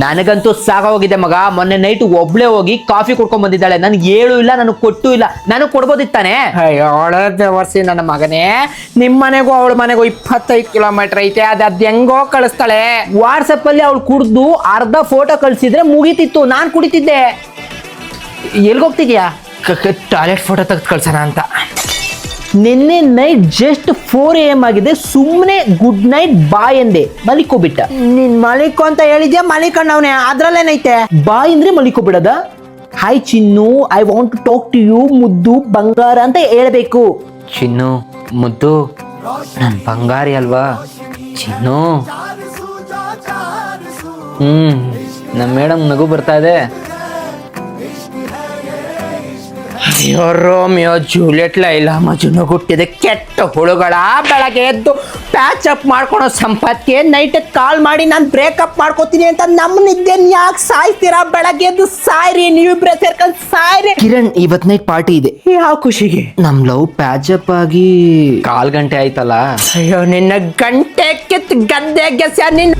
ನನಗಂತೂ ಸಾಗೋಗಿದೆ ಮಗ. ಮೊನ್ನೆ ನೈಟ್ ಒಬ್ಳೆ ಹೋಗಿ ಕಾಫಿ ಕುಡ್ಕೊಂಡ್ ಬಂದಿದ್ದಾಳೆ. ನನ್ಗೆ ಹೇಳು ಇಲ್ಲ, ನನಗೆ ಕೊಟ್ಟು ಇಲ್ಲ. ನನಗೆ ಕೊಡ್ಬೋದಿತ್ತಾನೆ. ವರ್ಷಿ ನನ್ನ ಮಗನೇ, ನಿಮ್ ಮನೆಗೂ ಅವಳ ಮನೆಗೂ 25 ಕಿಲೋಮೀಟರ್ ಐತೆ. ಅದ್ ಹೆಂಗೋ ಕಳಿಸ್ತಾಳೆ. ವಾಟ್ಸಪ್ ಅಲ್ಲಿ ಅವಳು ಕುಡ್ದು ಅರ್ಧ ಫೋಟೋ ಕಳ್ಸಿದ್ರೆ ಮುಗೀತಿತ್ತು, ನಾನ್ ಕುಡಿತಿದ್ದೆ. ಎಲ್ಗೋಗ್ತಿದ್ಯಾ? ಟಾಯ್ಲೆಟ್ ಫೋಟೋ ತೆಗೆದು ಕಳ್ಸೋಣ ಅಂತ. ನಿನ್ನೆ ನೈಟ್ ಜಸ್ಟ್ 4 AM ಆಗಿದೆ. ಸುಮ್ಮನೆ ಗುಡ್ ನೈಟ್ ಬಾಯ್ ಎಂದೆ, ಮಲಿಕೋಬಿಟ್ಟ. ನೀನ್ ಮಲಿಕು ಅಂತ ಹೇಳಿದ್ಯಾ, ಮಲಿಕೊಂಡವ್ನೆ. ಅದ್ರಲ್ಲೇನೈತೆ? ಬಾಯ್ ಅಂದ್ರೆ ಮಲಿಕೋಬಿಡದ. ಹಾಯ್ ಚಿನ್ನು, I want to talk to you, ಮುದ್ದು ಬಂಗಾರ ಅಂತ ಹೇಳ್ಬೇಕು. ಚಿನ್ನು ಮುದ್ದು ನನ್ ಬಂಗಾರಿ ಅಲ್ವಾ ಚಿನ್ನು. ನಮ್ಮ ಮೇಡಮ್ ನಗು ಬರ್ತಾ ಇದೆ. ಅಯ್ಯೋ ರೋಮಿಯೋ ಜೂಲಿಯಟ್ ಲೈಲಾ ಮಜುನು ಹುಟ್ಟಿದೆ ಕೆಟ್ಟ ಹುಳುಗಳ. ಬೆಳಗ್ಗೆ ಎದ್ದು ಪ್ಯಾಚ್ ಅಪ್ ಮಾಡ್ಕೊಳೋ ಸಂಪತ್ಗೆ ನೈಟ್ ಕಾಲ್ ಮಾಡಿ ನಾನು ಬ್ರೇಕಪ್ ಮಾಡ್ಕೋತೀನಿ ಅಂತ ನಮ್ಮ ನಿದ್ದೆನ್ ಯಾಕೆ ಸಾಯ್ತೀರಾ? ಬೆಳಗ್ಗೆ ಎದ್ದು ಸಾಯ್ರಿ, ನೀವಿಬ್ರೆ ಸೇರ್ಕೊಂಡು ಸಾಯ್ರಿ. ಕಿರಣ್, ಇವತ್ ನೈಟ್ ಪಾರ್ಟಿ ಇದೆ. ಯಾವ ಖುಷಿಗೆ? ನಮ್ ಲವ್ ಪ್ಯಾಚ್ ಅಪ್ ಆಗಿ 1/4 ಗಂಟೆ ಆಯ್ತಲ್ಲ. ಅಯ್ಯೋ ನಿನ್ನ ಗಂಟೆ ಕಿತ್ ಗದ್ದೆ ಗೆಸ್ಯ ನಿನ್ನ